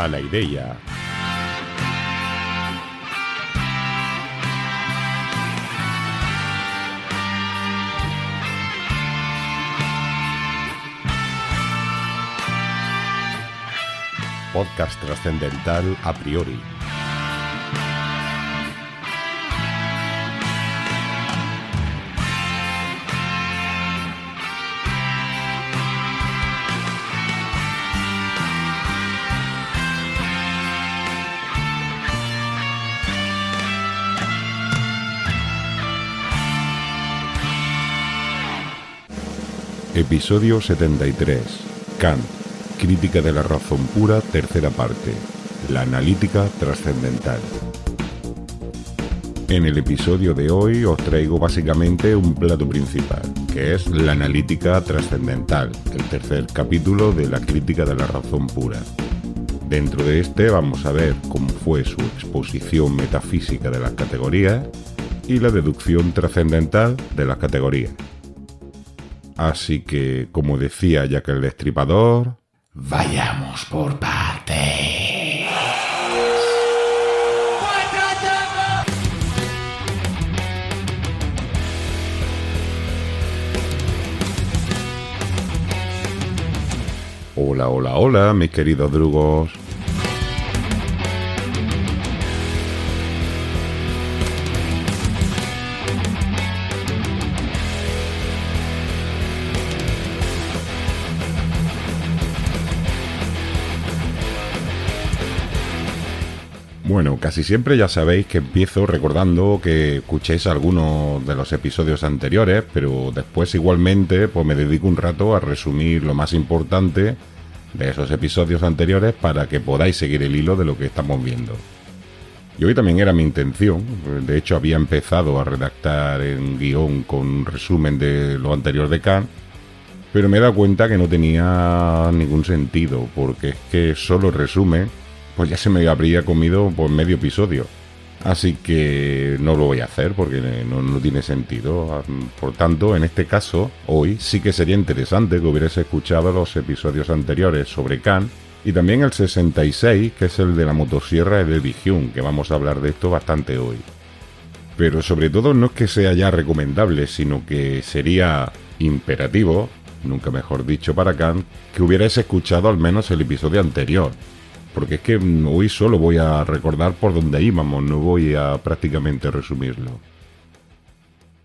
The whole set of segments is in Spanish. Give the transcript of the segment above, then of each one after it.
a la idea. Podcast trascendental a priori. Episodio 73. Kant. Crítica de la razón pura, tercera parte. La analítica trascendental. En el episodio de hoy os traigo básicamente un plato principal, que es la analítica trascendental, el tercer capítulo de la crítica de la razón pura. Dentro de este vamos a ver cómo fue su exposición metafísica de las categorías y la deducción trascendental de las categorías. Así que, como decía Jack el Destripador, vayamos por partes. Hola, hola, hola, mis queridos drugos. Bueno, casi siempre ya sabéis que empiezo recordando que escuchéis algunos de los episodios anteriores, pero después igualmente pues me dedico un rato a resumir lo más importante de esos episodios anteriores para que podáis seguir el hilo de lo que estamos viendo. Y hoy también era mi intención, de hecho había empezado a redactar en guión con un resumen de lo anterior de Kant, pero me he dado cuenta que no tenía ningún sentido, porque es que solo el resumen pues ya se me habría comido por medio episodio. Así que no lo voy a hacer porque no tiene sentido. Por tanto, en este caso, hoy sí que sería interesante que hubierais escuchado los episodios anteriores sobre Kant y también el 66, que es el de la motosierra de David Hume, que vamos a hablar de esto bastante hoy. Pero sobre todo no es que sea ya recomendable, sino que sería imperativo, nunca mejor dicho para Kant, que hubierais escuchado al menos el episodio anterior. Porque es que hoy solo voy a recordar por dónde íbamos, no voy a prácticamente resumirlo.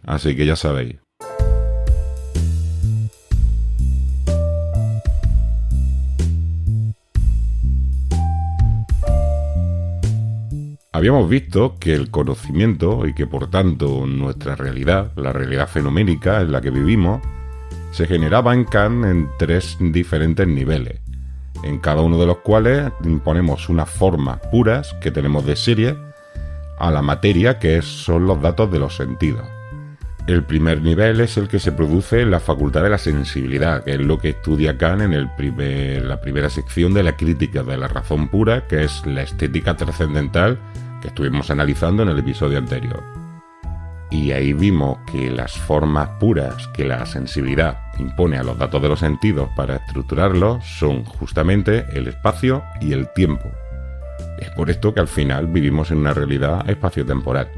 Así que ya sabéis. Habíamos visto que el conocimiento y que por tanto nuestra realidad, la realidad fenoménica en la que vivimos, se generaba en Kant en tres diferentes niveles, en cada uno de los cuales imponemos unas formas puras que tenemos de serie a la materia que son los datos de los sentidos. El primer nivel es el que se produce en la facultad de la sensibilidad, que es lo que estudia Kant en la primera sección de la crítica de la razón pura, que es la estética trascendental que estuvimos analizando en el episodio anterior. Y ahí vimos que las formas puras que la sensibilidad impone a los datos de los sentidos para estructurarlos son justamente el espacio y el tiempo. Es por esto que al final vivimos en una realidad espaciotemporal.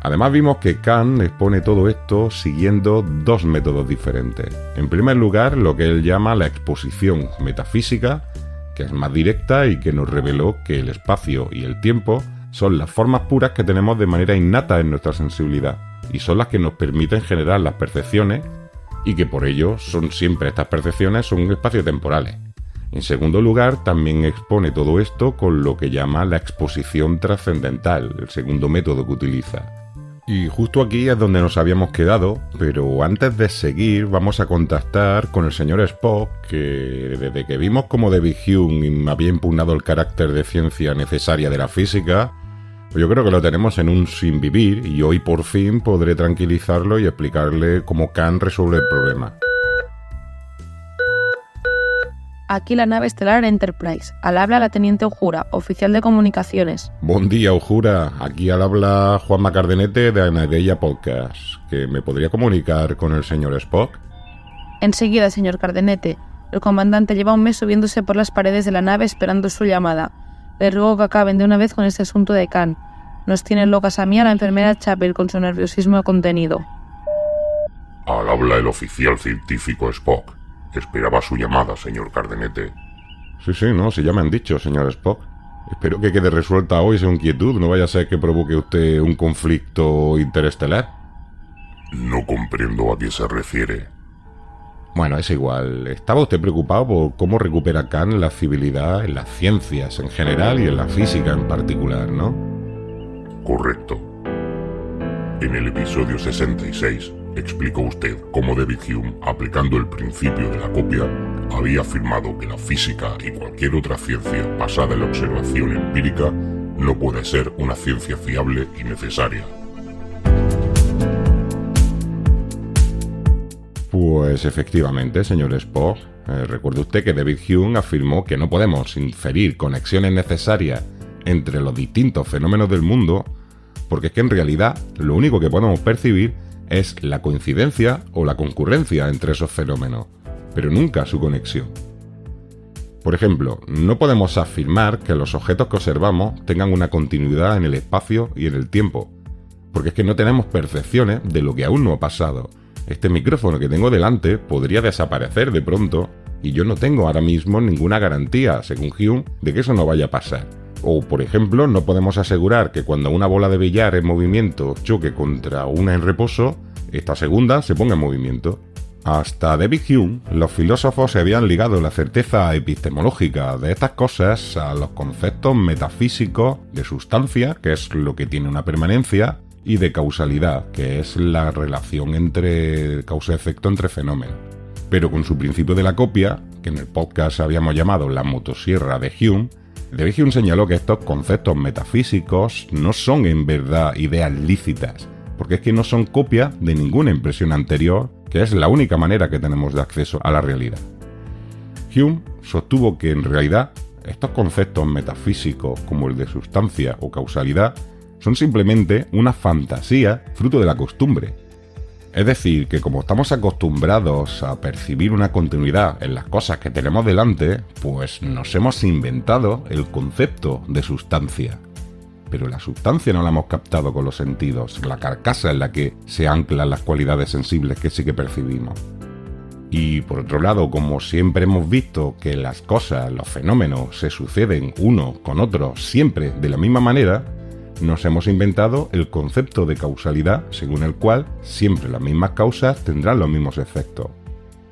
Además vimos que Kant expone todo esto siguiendo dos métodos diferentes. En primer lugar, lo que él llama la exposición metafísica, que es más directa y que nos reveló que el espacio y el tiempo son las formas puras que tenemos de manera innata en nuestra sensibilidad y son las que nos permiten generar las percepciones y que por ello estas percepciones son espaciotemporales. En segundo lugar, también expone todo esto con lo que llama la exposición trascendental, el segundo método que utiliza. Y justo aquí es donde nos habíamos quedado, pero antes de seguir vamos a contactar con el señor Spock, que desde que vimos cómo David Hume había impugnado el carácter de ciencia necesaria de la física, pues yo creo que lo tenemos en un sin vivir y hoy por fin podré tranquilizarlo y explicarle cómo Kant resuelve el problema. Aquí la nave estelar Enterprise. Al habla la teniente Uhura, oficial de comunicaciones. Buen día, Uhura. Aquí al habla Juanma Cardenete de Anadeia Podcast. ¿Que me podría comunicar con el señor Spock? Enseguida, señor Cardenete. El comandante lleva un mes subiéndose por las paredes de la nave esperando su llamada. Le ruego que acaben de una vez con este asunto de Khan. Nos tiene locas a mí, a la enfermera Chapel, con su nerviosismo contenido. Al habla el oficial científico Spock. Esperaba su llamada, señor Cardenete. Sí, no, si ya me han dicho, señor Spock. Espero que quede resuelta hoy su inquietud, no vaya a ser que provoque usted un conflicto interestelar. No comprendo a qué se refiere. Bueno, es igual. Estaba usted preocupado por cómo recupera Khan la civilidad en las ciencias en general y en la física en particular, ¿no? Correcto. En el episodio 66 explicó usted cómo David Hume, aplicando el principio de la copia, había afirmado que la física y cualquier otra ciencia basada en la observación empírica no puede ser una ciencia fiable y necesaria. Pues efectivamente, señor Spock. Recuerde usted que David Hume afirmó que no podemos inferir conexiones necesarias entre los distintos fenómenos del mundo, porque es que en realidad lo único que podemos percibir es la coincidencia o la concurrencia entre esos fenómenos, pero nunca su conexión. Por ejemplo, no podemos afirmar que los objetos que observamos tengan una continuidad en el espacio y en el tiempo, porque es que no tenemos percepciones de lo que aún no ha pasado. Este micrófono que tengo delante podría desaparecer de pronto y yo no tengo ahora mismo ninguna garantía, según Hume, de que eso no vaya a pasar. O, por ejemplo, no podemos asegurar que cuando una bola de billar en movimiento choque contra una en reposo, esta segunda se ponga en movimiento. Hasta David Hume, los filósofos se habían ligado la certeza epistemológica de estas cosas a los conceptos metafísicos de sustancia, que es lo que tiene una permanencia, y de causalidad, que es la relación entre causa-efecto entre fenómenos. Pero con su principio de la copia, que en el podcast habíamos llamado la motosierra de Hume, David Hume señaló que estos conceptos metafísicos no son en verdad ideas lícitas, porque es que no son copia de ninguna impresión anterior, que es la única manera que tenemos de acceso a la realidad. Hume sostuvo que en realidad estos conceptos metafísicos como el de sustancia o causalidad son simplemente una fantasía fruto de la costumbre. Es decir, que como estamos acostumbrados a percibir una continuidad en las cosas que tenemos delante, pues nos hemos inventado el concepto de sustancia. Pero la sustancia no la hemos captado con los sentidos, la carcasa en la que se anclan las cualidades sensibles que sí que percibimos. Y por otro lado, como siempre hemos visto que las cosas, los fenómenos, se suceden uno con otro siempre de la misma manera, nos hemos inventado el concepto de causalidad, según el cual siempre las mismas causas tendrán los mismos efectos.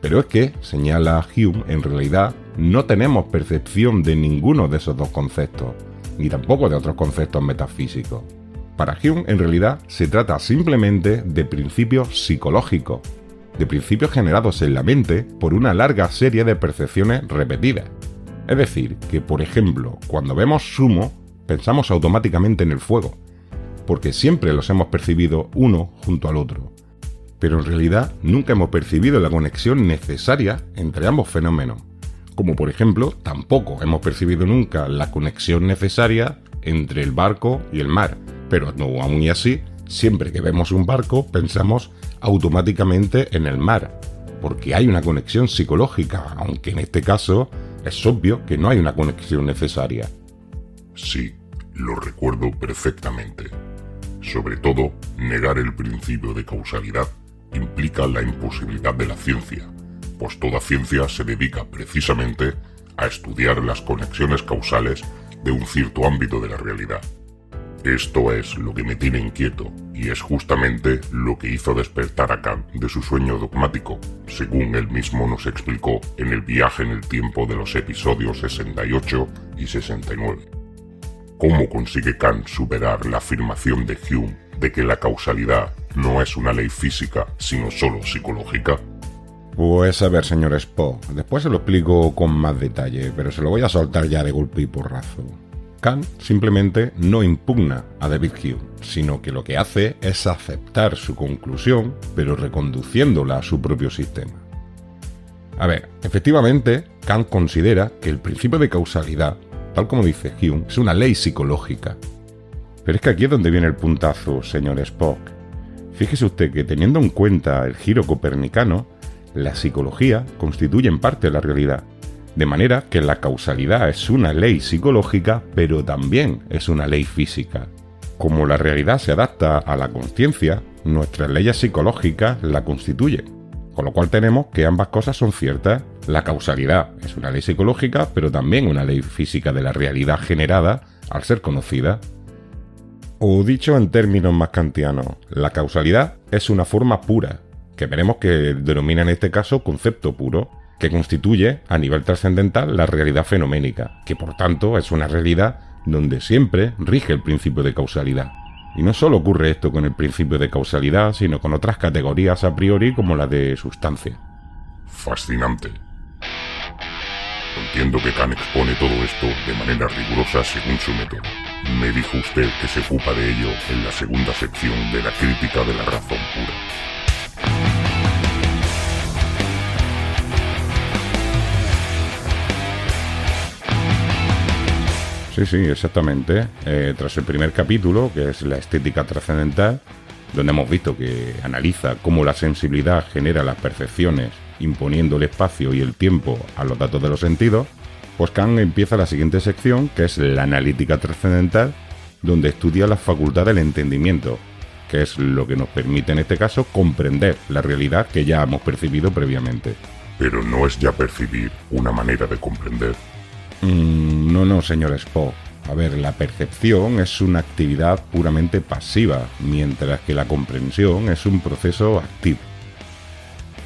Pero es que, señala Hume, en realidad no tenemos percepción de ninguno de esos dos conceptos, ni tampoco de otros conceptos metafísicos. Para Hume, en realidad, se trata simplemente de principios psicológicos, de principios generados en la mente por una larga serie de percepciones repetidas. Es decir, que por ejemplo, cuando vemos zumo, pensamos automáticamente en el fuego, porque siempre los hemos percibido uno junto al otro. Pero en realidad nunca hemos percibido la conexión necesaria entre ambos fenómenos, como por ejemplo tampoco hemos percibido nunca la conexión necesaria entre el barco y el mar, pero no aún y así, siempre que vemos un barco pensamos automáticamente en el mar, porque hay una conexión psicológica, aunque en este caso es obvio que no hay una conexión necesaria. Sí, lo recuerdo perfectamente. Sobre todo, negar el principio de causalidad implica la imposibilidad de la ciencia, pues toda ciencia se dedica precisamente a estudiar las conexiones causales de un cierto ámbito de la realidad. Esto es lo que me tiene inquieto, y es justamente lo que hizo despertar a Kant de su sueño dogmático, según él mismo nos explicó en el viaje en el tiempo de los episodios 68 y 69. ¿Cómo consigue Kant superar la afirmación de Hume de que la causalidad no es una ley física, sino solo psicológica? Pues a ver, señor Spock, después se lo explico con más detalle, pero se lo voy a soltar ya de golpe y porrazo. Kant simplemente no impugna a David Hume, sino que lo que hace es aceptar su conclusión, pero reconduciéndola a su propio sistema. A ver, efectivamente, Kant considera que el principio de causalidad, tal como dice Hume, es una ley psicológica. Pero es que aquí es donde viene el puntazo, señor Spock. Fíjese usted que teniendo en cuenta el giro copernicano, la psicología constituye en parte la realidad. De manera que la causalidad es una ley psicológica, pero también es una ley física. Como la realidad se adapta a la consciencia, nuestras leyes psicológicas la constituyen. Con lo cual tenemos que ambas cosas son ciertas. La causalidad es una ley psicológica, pero también una ley física de la realidad generada al ser conocida. O dicho en términos más kantianos, la causalidad es una forma pura, que veremos que denomina en este caso concepto puro, que constituye a nivel trascendental la realidad fenoménica, que por tanto es una realidad donde siempre rige el principio de causalidad. Y no solo ocurre esto con el principio de causalidad, sino con otras categorías a priori como la de sustancia. Fascinante. Entiendo que Kant expone todo esto de manera rigurosa según su método. Me dijo usted que se ocupa de ello en la segunda sección de la crítica de la razón pura. Sí, exactamente. Tras el primer capítulo, que es la estética trascendental, donde hemos visto que analiza cómo la sensibilidad genera las percepciones, imponiendo el espacio y el tiempo a los datos de los sentidos, pues Kant empieza la siguiente sección, que es la analítica trascendental, donde estudia la facultad del entendimiento, que es lo que nos permite en este caso comprender la realidad que ya hemos percibido previamente. Pero no es ya percibir una manera de comprender. No, señor Spock. A ver, la percepción es una actividad puramente pasiva, mientras que la comprensión es un proceso activo.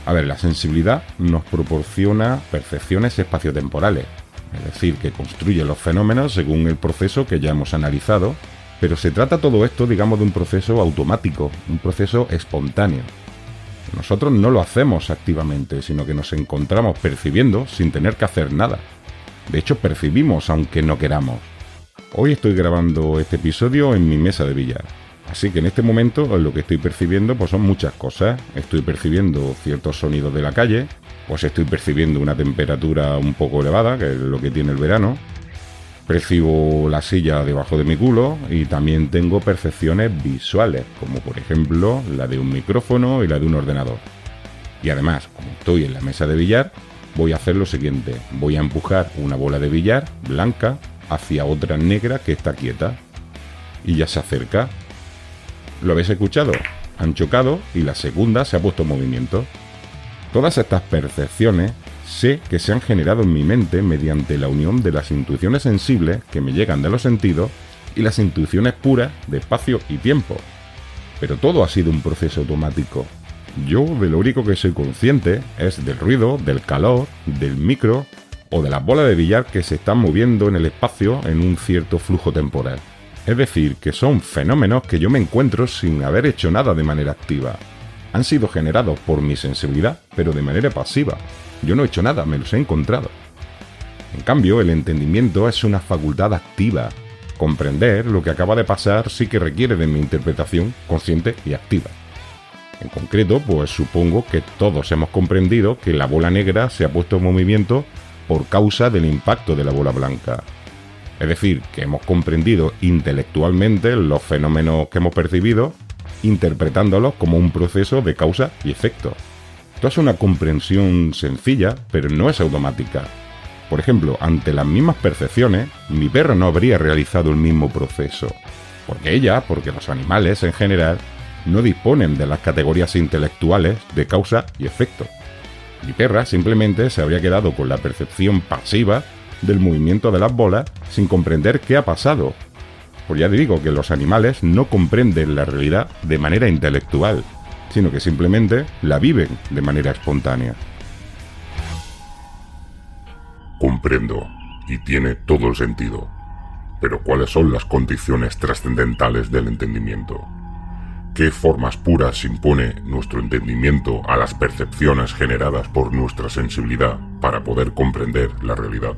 A ver, la sensibilidad nos proporciona percepciones espaciotemporales, es decir, que construye los fenómenos según el proceso que ya hemos analizado, pero se trata todo esto, digamos, de un proceso automático, un proceso espontáneo. Nosotros no lo hacemos activamente, sino que nos encontramos percibiendo sin tener que hacer nada. De hecho, percibimos aunque no queramos. Hoy estoy grabando este episodio en mi mesa de billar. Así que en este momento lo que estoy percibiendo pues son muchas cosas. Estoy percibiendo ciertos sonidos de la calle, pues estoy percibiendo una temperatura un poco elevada, que es lo que tiene el verano. Percibo la silla debajo de mi culo y también tengo percepciones visuales, como por ejemplo la de un micrófono y la de un ordenador. Y además, como estoy en la mesa de billar, voy a hacer lo siguiente. Voy a empujar una bola de billar blanca hacia otra negra que está quieta. Y ya se acerca. ¿Lo habéis escuchado? Han chocado y la segunda se ha puesto en movimiento. Todas estas percepciones sé que se han generado en mi mente mediante la unión de las intuiciones sensibles que me llegan de los sentidos y las intuiciones puras de espacio y tiempo. Pero todo ha sido un proceso automático. Yo de lo único que soy consciente es del ruido, del calor, del micro o de las bolas de billar que se están moviendo en el espacio en un cierto flujo temporal. Es decir, que son fenómenos que yo me encuentro sin haber hecho nada de manera activa. Han sido generados por mi sensibilidad, pero de manera pasiva. Yo no he hecho nada, me los he encontrado. En cambio, el entendimiento es una facultad activa. Comprender lo que acaba de pasar sí que requiere de mi interpretación consciente y activa. En concreto, pues supongo que todos hemos comprendido que la bola negra se ha puesto en movimiento por causa del impacto de la bola blanca. Es decir, que hemos comprendido intelectualmente los fenómenos que hemos percibido, interpretándolos como un proceso de causa y efecto. Esto es una comprensión sencilla, pero no es automática. Por ejemplo, ante las mismas percepciones, mi perro no habría realizado el mismo proceso. Porque los animales en general, no disponen de las categorías intelectuales de causa y efecto. Mi perra simplemente se habría quedado con la percepción pasiva del movimiento de las bolas sin comprender qué ha pasado. Pues ya digo que los animales no comprenden la realidad de manera intelectual, sino que simplemente la viven de manera espontánea. Comprendo, y tiene todo el sentido. Pero ¿cuáles son las condiciones trascendentales del entendimiento? ¿Qué formas puras impone nuestro entendimiento a las percepciones generadas por nuestra sensibilidad para poder comprender la realidad?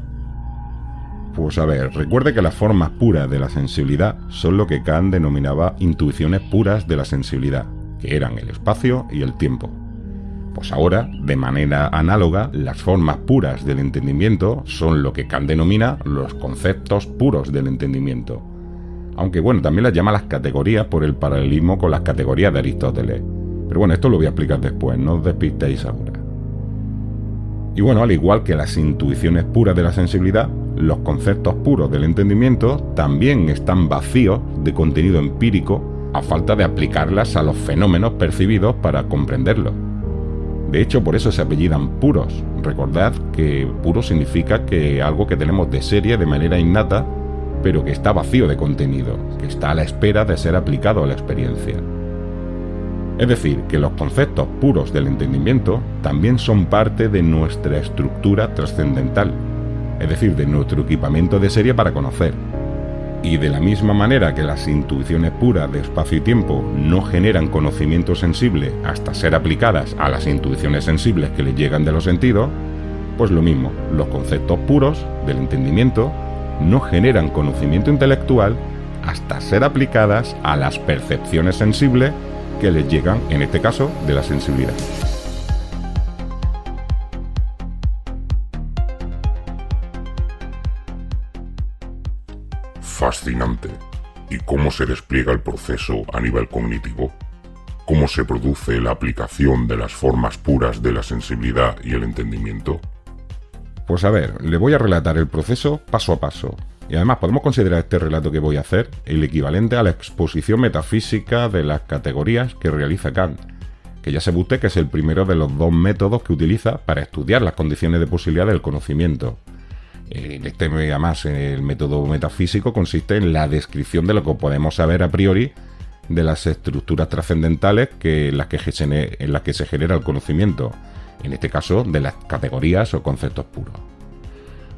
Pues a ver, recuerde que las formas puras de la sensibilidad son lo que Kant denominaba intuiciones puras de la sensibilidad, que eran el espacio y el tiempo. Pues ahora, de manera análoga, las formas puras del entendimiento son lo que Kant denomina los conceptos puros del entendimiento. Aunque bueno, también las llama las categorías por el paralelismo con las categorías de Aristóteles. Pero bueno, esto lo voy a explicar después, no os despistéis ahora. Y bueno, al igual que las intuiciones puras de la sensibilidad, los conceptos puros del entendimiento también están vacíos de contenido empírico a falta de aplicarlas a los fenómenos percibidos para comprenderlos. De hecho, por eso se apellidan puros. Recordad que puro significa que algo que tenemos de serie de manera innata, pero que está vacío de contenido, que está a la espera de ser aplicado a la experiencia. Es decir, que los conceptos puros del entendimiento también son parte de nuestra estructura trascendental, es decir, de nuestro equipamiento de serie para conocer. Y de la misma manera que las intuiciones puras de espacio y tiempo no generan conocimiento sensible hasta ser aplicadas a las intuiciones sensibles que les llegan de los sentidos, pues lo mismo, los conceptos puros del entendimiento no generan conocimiento intelectual hasta ser aplicadas a las percepciones sensibles que les llegan, en este caso, de la sensibilidad. Fascinante. ¿Y cómo se despliega el proceso a nivel cognitivo? ¿Cómo se produce la aplicación de las formas puras de la sensibilidad y el entendimiento? Pues a ver, le voy a relatar el proceso paso a paso. Y además podemos considerar este relato que voy a hacer el equivalente a la exposición metafísica de las categorías que realiza Kant, que ya sabe usted que es el primero de los dos métodos que utiliza para estudiar las condiciones de posibilidad del conocimiento. Además, el método metafísico consiste en la descripción de lo que podemos saber a priori de las estructuras trascendentales en las que se genera el conocimiento, en este caso de las categorías o conceptos puros.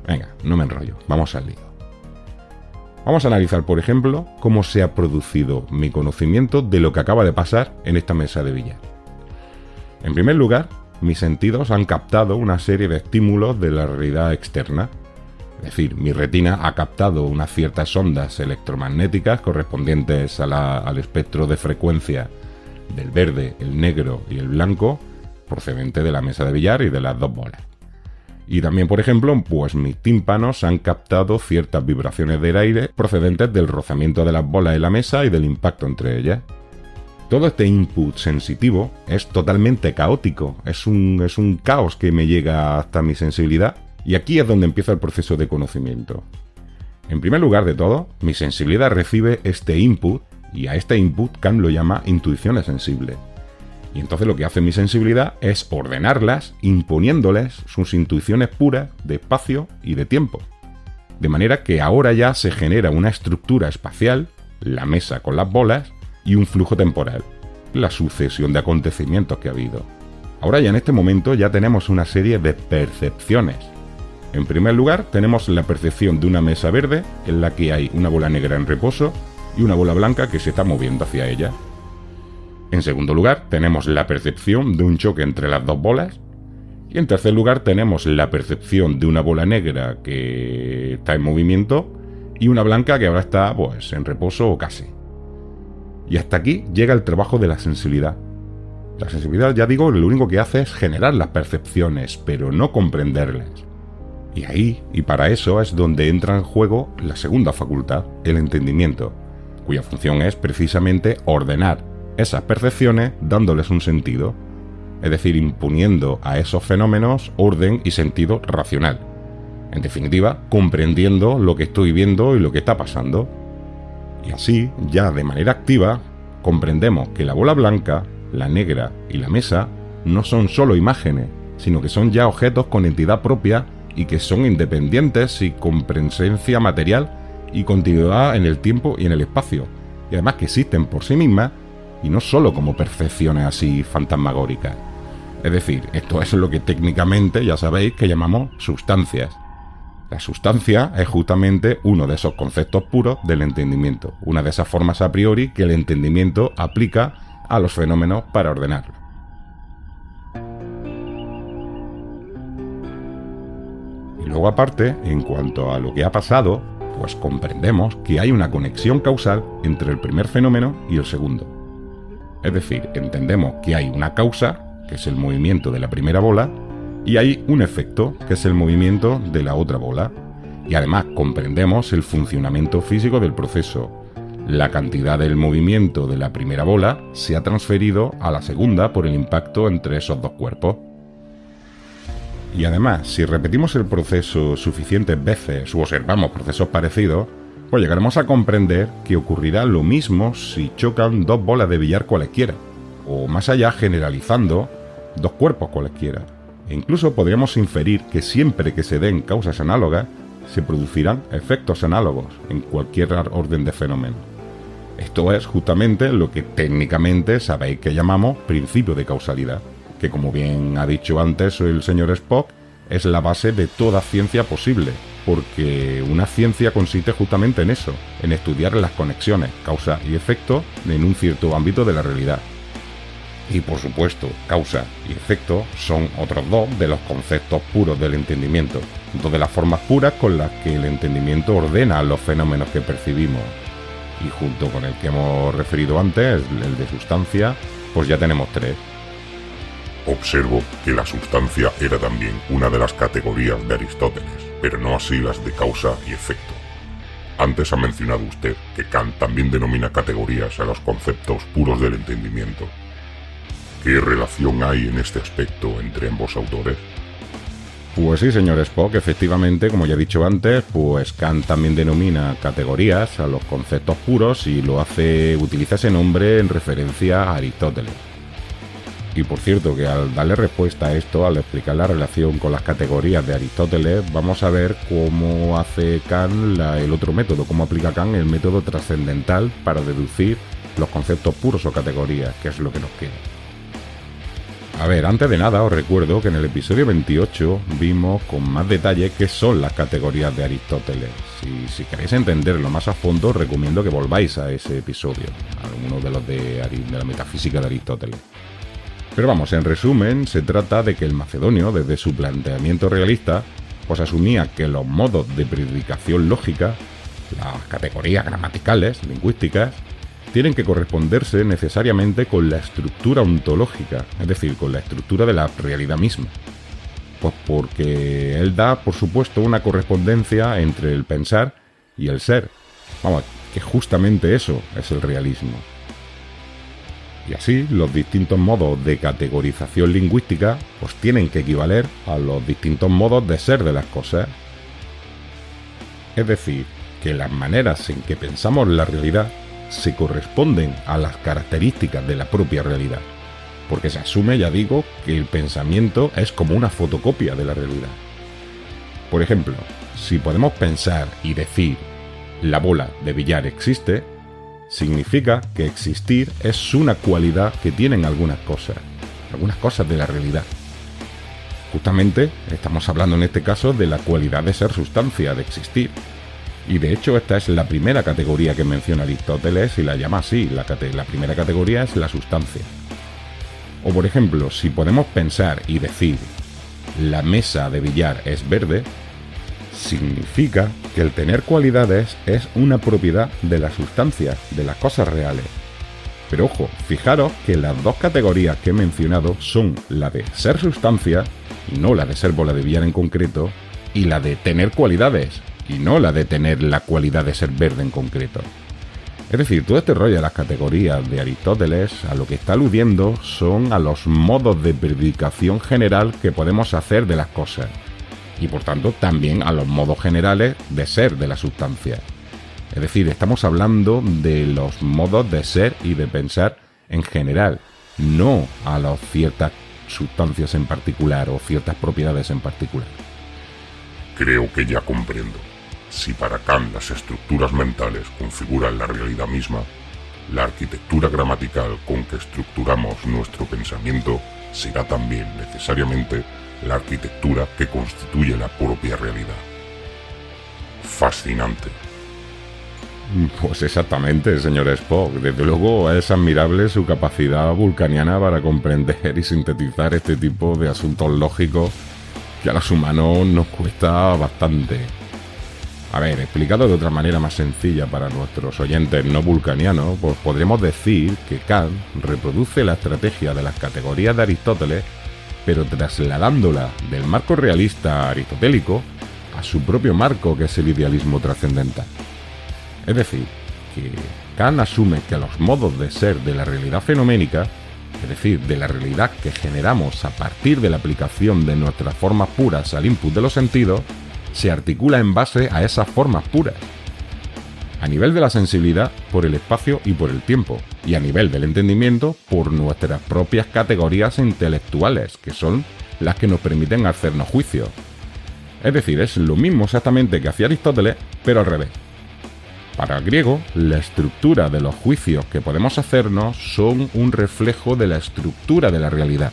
Venga, no me enrollo, vamos al lío. Vamos a analizar, por ejemplo, cómo se ha producido mi conocimiento de lo que acaba de pasar en esta mesa de billar. En primer lugar, mis sentidos han captado una serie de estímulos de la realidad externa. Es decir, mi retina ha captado unas ciertas ondas electromagnéticas correspondientes al espectro de frecuencia del verde, el negro y el blanco, procedente de la mesa de billar y de las dos bolas. Y también, por ejemplo, pues mis tímpanos han captado ciertas vibraciones del aire procedentes del rozamiento de las bolas en la mesa y del impacto entre ellas. Todo este input sensitivo es totalmente caótico, es un caos que me llega hasta mi sensibilidad, y aquí es donde empieza el proceso de conocimiento. En primer lugar de todo, mi sensibilidad recibe este input, y a este input Kant lo llama intuiciones sensibles. Y entonces lo que hace mi sensibilidad es ordenarlas, imponiéndoles sus intuiciones puras de espacio y de tiempo. De manera que ahora ya se genera una estructura espacial, la mesa con las bolas, y un flujo temporal, la sucesión de acontecimientos que ha habido. Ahora ya en este momento ya tenemos una serie de percepciones. En primer lugar tenemos la percepción de una mesa verde en la que hay una bola negra en reposo y una bola blanca que se está moviendo hacia ella. En segundo lugar, tenemos la percepción de un choque entre las dos bolas. Y en tercer lugar, tenemos la percepción de una bola negra que está en movimiento y una blanca que ahora está, pues, en reposo o casi. Y hasta aquí llega el trabajo de la sensibilidad. La sensibilidad, ya digo, lo único que hace es generar las percepciones, pero no comprenderlas. Y ahí, y para eso, es donde entra en juego la segunda facultad, el entendimiento, cuya función es precisamente ordenar esas percepciones dándoles un sentido, es decir, imponiendo a esos fenómenos orden y sentido racional. En definitiva, comprendiendo lo que estoy viendo y lo que está pasando. Y así, ya de manera activa, comprendemos que la bola blanca, la negra y la mesa no son solo imágenes, sino que son ya objetos con entidad propia y que son independientes y con presencia material y continuidad en el tiempo y en el espacio, y además que existen por sí mismas y no solo como percepciones así fantasmagóricas. Es decir, esto es lo que técnicamente ya sabéis que llamamos sustancias. La sustancia es justamente uno de esos conceptos puros del entendimiento, una de esas formas a priori que el entendimiento aplica a los fenómenos para ordenarlos. Y luego aparte, en cuanto a lo que ha pasado, pues comprendemos que hay una conexión causal entre el primer fenómeno y el segundo. Es decir, entendemos que hay una causa, que es el movimiento de la primera bola, y hay un efecto, que es el movimiento de la otra bola. Y además comprendemos el funcionamiento físico del proceso. La cantidad del movimiento de la primera bola se ha transferido a la segunda por el impacto entre esos dos cuerpos. Y además, si repetimos el proceso suficientes veces u observamos procesos parecidos, pues llegaremos a comprender que ocurrirá lo mismo si chocan dos bolas de billar cualesquiera, o más allá generalizando, dos cuerpos cualesquiera. E incluso podríamos inferir que siempre que se den causas análogas, se producirán efectos análogos en cualquier orden de fenómenos. Esto es justamente lo que técnicamente sabéis que llamamos principio de causalidad, que como bien ha dicho antes el señor Spock, es la base de toda ciencia posible, porque una ciencia consiste justamente en eso, en estudiar las conexiones, causa y efecto en un cierto ámbito de la realidad. Y por supuesto, causa y efecto son otros dos de los conceptos puros del entendimiento, dos de las formas puras con las que el entendimiento ordena los fenómenos que percibimos. Y junto con el que hemos referido antes, el de sustancia, pues ya tenemos tres. Observo que la sustancia era también una de las categorías de Aristóteles, pero no así las de causa y efecto. Antes ha mencionado usted que Kant también denomina categorías a los conceptos puros del entendimiento. ¿Qué relación hay en este aspecto entre ambos autores? Pues sí, señor Spock, efectivamente, como ya he dicho antes, pues Kant también denomina categorías a los conceptos puros y utiliza ese nombre en referencia a Aristóteles. Y por cierto, que al darle respuesta a esto, al explicar la relación con las categorías de Aristóteles, vamos a ver cómo hace Kant el otro método, cómo aplica Kant el método trascendental para deducir los conceptos puros o categorías, que es lo que nos queda. A ver, antes de nada os recuerdo que en el episodio 28 vimos con más detalle qué son las categorías de Aristóteles. Y si queréis entenderlo más a fondo, os recomiendo que volváis a ese episodio, a alguno de los de la metafísica de Aristóteles. Pero vamos, en resumen, se trata de que el macedonio, desde su planteamiento realista, pues asumía que los modos de predicación lógica, las categorías gramaticales, lingüísticas, tienen que corresponderse necesariamente con la estructura ontológica, es decir, con la estructura de la realidad misma. Pues porque él da, por supuesto, una correspondencia entre el pensar y el ser. Vamos, que justamente eso es el realismo. Y así, los distintos modos de categorización lingüística pues tienen que equivaler a los distintos modos de ser de las cosas. Es decir, que las maneras en que pensamos la realidad se corresponden a las características de la propia realidad, porque se asume, ya digo, que el pensamiento es como una fotocopia de la realidad. Por ejemplo, si podemos pensar y decir la bola de billar existe, significa que existir es una cualidad que tienen algunas cosas de la realidad. Justamente estamos hablando en este caso de la cualidad de ser sustancia, de existir. Y de hecho esta es la primera categoría que menciona Aristóteles y la llama así, la primera categoría es la sustancia. O por ejemplo, si podemos pensar y decir la mesa de billar es verde, significa que el tener cualidades es una propiedad de la sustancia, de las cosas reales. Pero ojo, fijaros que las dos categorías que he mencionado son la de ser sustancia, y no la de ser bola de billar en concreto, y la de tener cualidades, y no la de tener la cualidad de ser verde en concreto. Es decir, todo este rollo de las categorías de Aristóteles a lo que está aludiendo son a los modos de predicación general que podemos hacer de las cosas, y por tanto también a los modos generales de ser de la sustancia. Es decir, estamos hablando de los modos de ser y de pensar en general, no a las ciertas sustancias en particular o ciertas propiedades en particular. Creo que ya comprendo. Si para Kant las estructuras mentales configuran la realidad misma, la arquitectura gramatical con que estructuramos nuestro pensamiento será también necesariamente la arquitectura que constituye la propia realidad. Fascinante. Pues exactamente, señor Spock. Desde luego es admirable su capacidad vulcaniana para comprender y sintetizar este tipo de asuntos lógicos que a los humanos nos cuesta bastante. A ver, explicado de otra manera más sencilla para nuestros oyentes no vulcanianos, pues podremos decir que Kant reproduce la estrategia de las categorías de Aristóteles, pero trasladándola del marco realista aristotélico a su propio marco, que es el idealismo trascendental. Es decir, que Kant asume que los modos de ser de la realidad fenoménica es decir, de la realidad que generamos a partir de la aplicación de nuestras formas puras al input de los sentidos, se articula en base a esas formas puras. A nivel de la sensibilidad, por el espacio y por el tiempo, y a nivel del entendimiento, por nuestras propias categorías intelectuales, que son las que nos permiten hacernos juicios. Es decir, es lo mismo exactamente que hacía Aristóteles, pero al revés. Para el griego, la estructura de los juicios que podemos hacernos son un reflejo de la estructura de la realidad.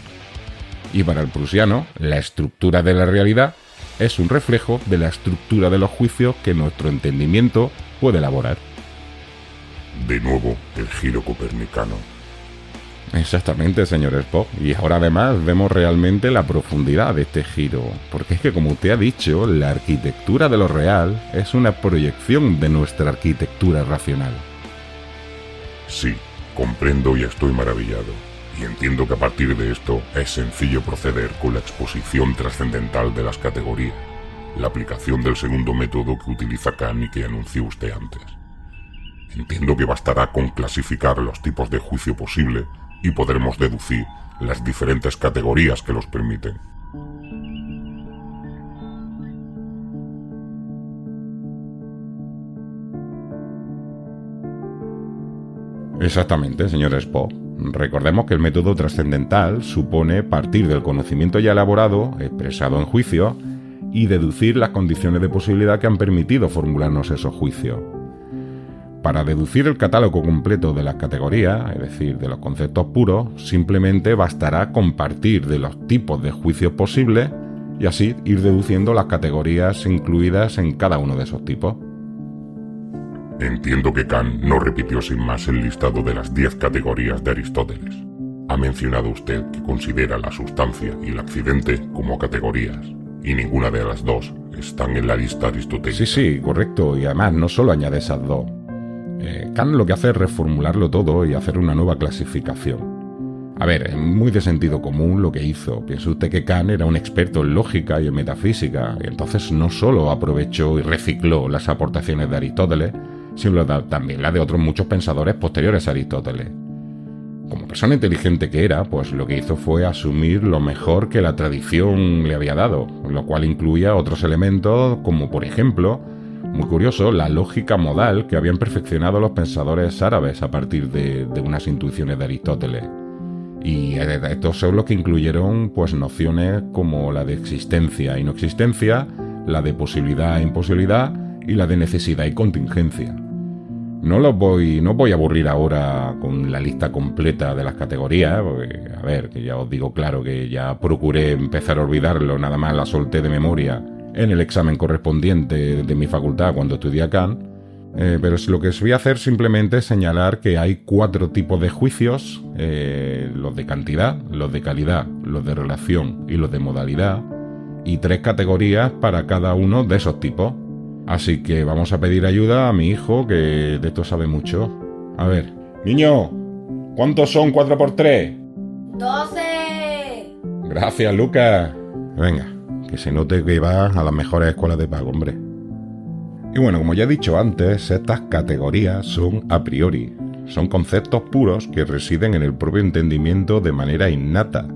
Y para el prusiano, la estructura de la realidad es un reflejo de la estructura de los juicios que nuestro entendimiento puede elaborar. De nuevo, el giro copernicano. Exactamente, señor Spock. Y ahora además vemos realmente la profundidad de este giro. Porque es que, como usted ha dicho, la arquitectura de lo real es una proyección de nuestra arquitectura racional. Sí, comprendo y estoy maravillado. Y entiendo que a partir de esto es sencillo proceder con la exposición trascendental de las categorías, la aplicación del segundo método que utiliza Kant y que anunció usted antes. Entiendo que bastará con clasificar los tipos de juicio posible y podremos deducir las diferentes categorías que los permiten. Exactamente, señor Spock. Recordemos que el método trascendental supone partir del conocimiento ya elaborado, expresado en juicio, y deducir las condiciones de posibilidad que han permitido formularnos esos juicios. Para deducir el catálogo completo de las categorías, es decir, de los conceptos puros, simplemente bastará compartir de los tipos de juicios posibles y así ir deduciendo las categorías incluidas en cada uno de esos tipos. Entiendo que Kant no repitió sin más el listado de las 10 categorías de Aristóteles. Ha mencionado usted que considera la sustancia y el accidente como categorías, y ninguna de las dos están en la lista aristotélica. Sí, correcto, y además no solo añade esas dos. Kant lo que hace es reformularlo todo y hacer una nueva clasificación. A ver, es muy de sentido común lo que hizo. Piense usted que Kant era un experto en lógica y en metafísica, y entonces no solo aprovechó y recicló las aportaciones de Aristóteles, sino también la de otros muchos pensadores posteriores a Aristóteles. Como persona inteligente que era, pues lo que hizo fue asumir lo mejor que la tradición le había dado, lo cual incluía otros elementos como, por ejemplo, muy curioso, la lógica modal que habían perfeccionado los pensadores árabes a partir de unas intuiciones de Aristóteles. Y estos son los que incluyeron pues nociones como la de existencia y no existencia, la de posibilidad e imposibilidad y la de necesidad y contingencia. No voy a aburrir ahora con la lista completa de las categorías, porque, a ver, que ya os digo claro que ya procuré empezar a olvidarlo, nada más la solté de memoria en el examen correspondiente de mi facultad cuando estudié Kant, pero lo que os voy a hacer simplemente es señalar que hay 4 tipos de juicios, los de cantidad, los de calidad, los de relación y los de modalidad, y 3 categorías para cada uno de esos tipos. Así que vamos a pedir ayuda a mi hijo, que de esto sabe mucho. A ver, niño, ¿cuántos son 4 por 3? 12. Gracias, Lucas. Venga, que se note que va a las mejores escuelas de pago, hombre. Y bueno, como ya he dicho antes, estas categorías son a priori. Son conceptos puros que residen en el propio entendimiento de manera innata.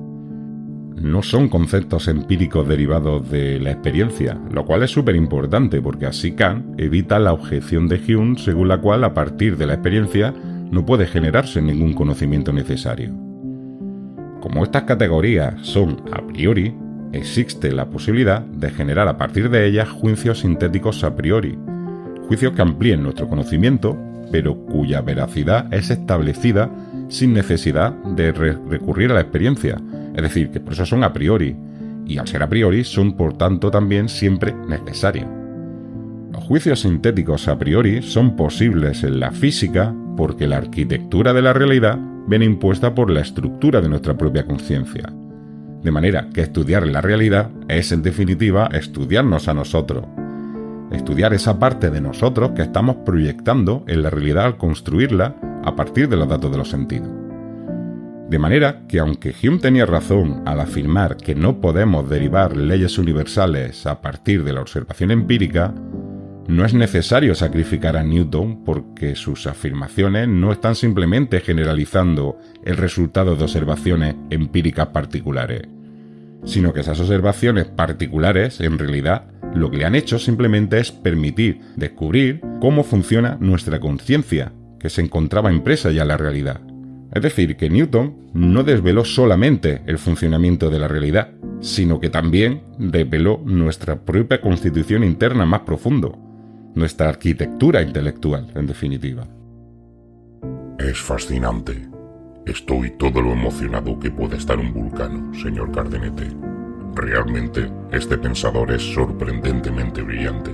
No son conceptos empíricos derivados de la experiencia, lo cual es súper importante porque así Kant evita la objeción de Hume según la cual a partir de la experiencia no puede generarse ningún conocimiento necesario. Como estas categorías son a priori, existe la posibilidad de generar a partir de ellas juicios sintéticos a priori, juicios que amplíen nuestro conocimiento, pero cuya veracidad es establecida sin necesidad de recurrir a la experiencia, es decir, que por eso son a priori, y al ser a priori son por tanto también siempre necesarios. Los juicios sintéticos a priori son posibles en la física porque la arquitectura de la realidad viene impuesta por la estructura de nuestra propia conciencia. De manera que estudiar la realidad es en definitiva estudiarnos a nosotros, estudiar esa parte de nosotros que estamos proyectando en la realidad al construirla a partir de los datos de los sentidos. De manera que aunque Hume tenía razón al afirmar que no podemos derivar leyes universales a partir de la observación empírica, No es necesario sacrificar a Newton porque sus afirmaciones no están simplemente generalizando el resultado de observaciones empíricas particulares, sino que esas observaciones particulares, en realidad, lo que le han hecho simplemente es permitir descubrir cómo funciona nuestra conciencia, que se encontraba impresa ya en la realidad. Es decir, que Newton no desveló solamente el funcionamiento de la realidad, sino que también reveló nuestra propia constitución interna más profundo, nuestra arquitectura intelectual, en definitiva. Es fascinante. Estoy todo lo emocionado que puede estar un vulcano, señor Cardenete. Realmente, este pensador es sorprendentemente brillante.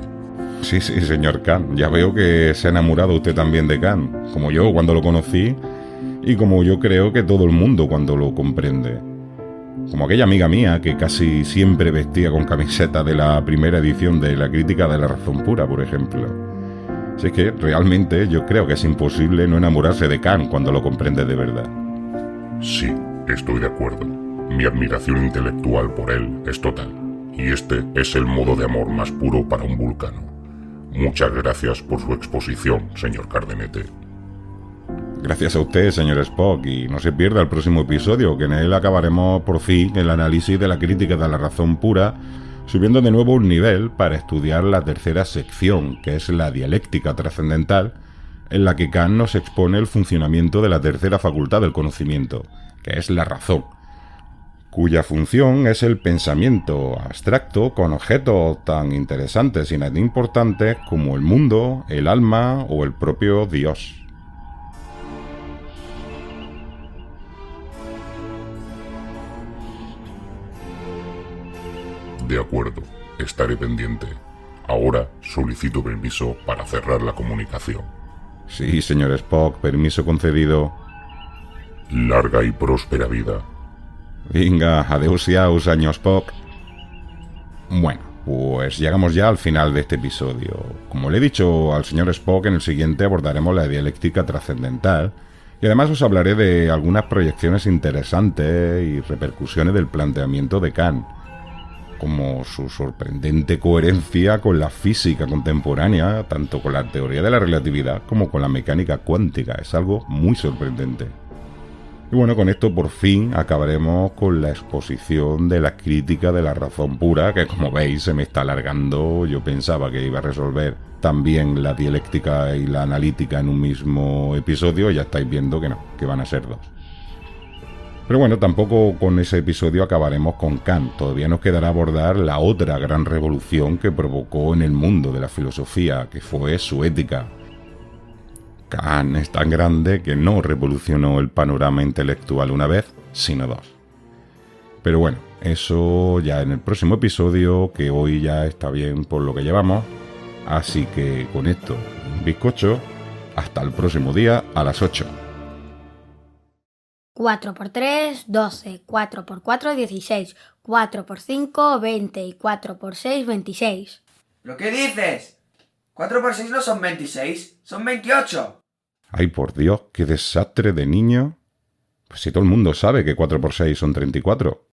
Sí, señor Kant. Ya veo que se ha enamorado usted también de Kant, como yo cuando lo conocí y como yo creo que todo el mundo cuando lo comprende. Como aquella amiga mía que casi siempre vestía con camiseta de la primera edición de la Crítica de la Razón Pura, por ejemplo. Así que realmente yo creo que es imposible no enamorarse de Kant cuando lo comprende de verdad. Sí, estoy de acuerdo. Mi admiración intelectual por él es total, y este es el modo de amor más puro para un vulcano. Muchas gracias por su exposición, señor Cardenete. Gracias a usted, señor Spock, y no se pierda el próximo episodio, que en él acabaremos por fin el análisis de la Crítica de la Razón Pura, subiendo de nuevo un nivel para estudiar la tercera sección, que es la dialéctica trascendental, en la que Kant nos expone el funcionamiento de la tercera facultad del conocimiento, que es la razón, cuya función es el pensamiento abstracto con objetos tan interesantes y tan importantes como el mundo, el alma o el propio Dios. De acuerdo, estaré pendiente. Ahora solicito permiso para cerrar la comunicación. Sí, señor Spock, permiso concedido. Larga y próspera vida. Venga, adeus y aus, año Spock. Bueno, pues llegamos ya al final de este episodio. Como le he dicho al señor Spock, en el siguiente abordaremos la dialéctica trascendental y además os hablaré de algunas proyecciones interesantes y repercusiones del planteamiento de Kant, como su sorprendente coherencia con la física contemporánea, tanto con la teoría de la relatividad como con la mecánica cuántica. Es algo muy sorprendente. Y bueno, con esto por fin acabaremos con la exposición de la Crítica de la Razón Pura, que como veis se me está alargando. Yo pensaba que iba a resolver también la dialéctica y la analítica en un mismo episodio, y ya estáis viendo que no, que van a ser dos. Pero bueno, tampoco con ese episodio acabaremos con Kant. Todavía nos quedará abordar la otra gran revolución que provocó en el mundo de la filosofía, que fue su ética. Kant es tan grande que no revolucionó el panorama intelectual una vez, sino dos. Pero bueno, eso ya en el próximo episodio, que hoy ya está bien por lo que llevamos. Así que con esto, un bizcocho. Hasta el próximo día a las 8. 4 por 3, 12, 4 por 4, 16, 4 por 5, 20 y 4 por 6, 26. ¿Pero qué dices? 4 por 6 no son 26, son 28. Ay, por Dios, qué desastre de niño. Pues si todo el mundo sabe que 4 por 6 son 34.